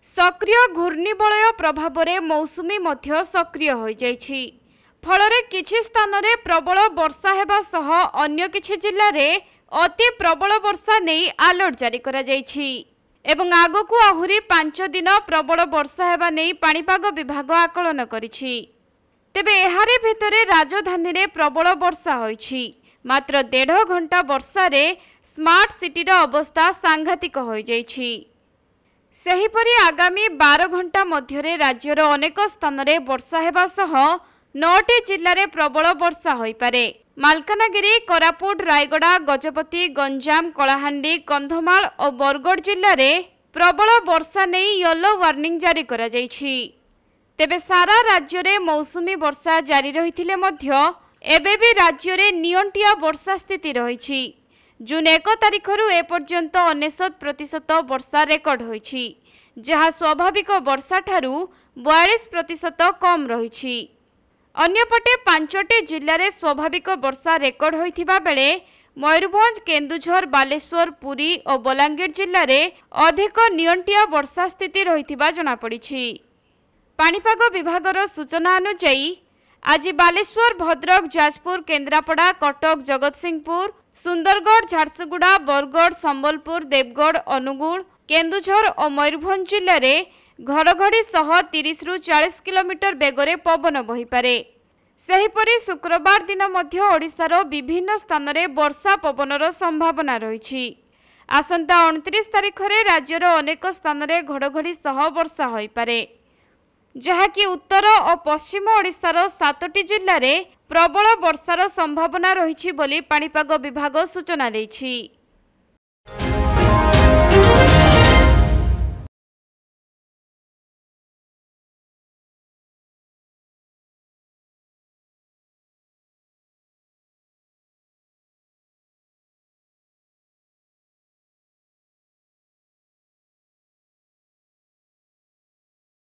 सक्रिय घूर्णिबलय प्रभाव में मौसुमी मध्य सक्रिय हो जाइछि। फलरे किछि स्थान रे प्रबल वर्षा हेबा सह अन्य किछि जिल्ला रे अति प्रबल वर्षा नहीं अलर्ट जारी करा जाइछि एवं आगकू आहुरी 5 दिन प्रबल वर्षा हेबा नहीं पाणीपाग विभाग आकलन करिछि। तेबे एहारे भितरे राजधानी रे प्रबल वर्षा होइछि। मात्र 1.5 घंटा वर्षा रे स्मार्ट सिटी रो अवस्था सांघातिक हो जाइछि। सेहिपरि आगामी 12 घंटा मध्यरे राज्यर अनेक स्थान रे वर्षा हेबा सह 9टी जिल्ला रे प्रबल वर्षा होई पारे। मालकानगिरी, कोरापुट, रायगड़ा, गजपति, गंजाम, कलाहांडी, कंधमाल और बरगढ़ जिल्ला रे प्रबल वर्षा नहीं येलो वार्निंग जारी करा जाइछि। तेबे सारा राज्य रे मौसुमी वर्षा जारी रहिथिले मध्य एबे भी राज्य रे नियंटिया वर्षा स्थिति रहिछि। जून 1 तारिखरु एपर्यंत 99% वर्षा रेकर्ड होइछि, जहा स्वाभाविक वर्षा ठारू 42% कम रहिछि। अन्यपटे 5टी जिल्ला रे स्वाभाविक वर्षा रेकर्ड होइथिबा बेले मयूरभंज, केन्दुझर, बालेश्वर, पुरी और बलांगीर जिल्ला रे अधिक नियंटिया वर्षा स्थिति रहिथिबा जणा पड़िछि। पाणीपाग विभागर सूचना अनुसार आज बालेश्वर, भद्रक, जाजपुर, केन्द्रापड़ा, कटक, जगतसिंहपुर, सुंदरगढ़, झारसुगुड़ा, बरगढ़, संबलपुर, देवगढ़, अनुगुल, केन्दुझर और मयूरभंज जिल्ला रे घड़घड़ी सह 30 रु 40 किलोमीटर बेगरे पवन बही पारे। सेहिपरि शुक्रवार दिन मध्य ओडिशार विभिन्न स्थान रे वर्षा पवनर संभावना रहिछि। आसंता 29 तारिख रे राज्यर अनेक स्थान रे घड़घड़ी सह वर्षा होई पारे, जहाँकि उत्तर और पश्चिम ओडिशार 7टी जिल्ला रे प्रबल वर्षार संभावना रहिछि बोली पाणीपाग विभाग सूचना दैछि।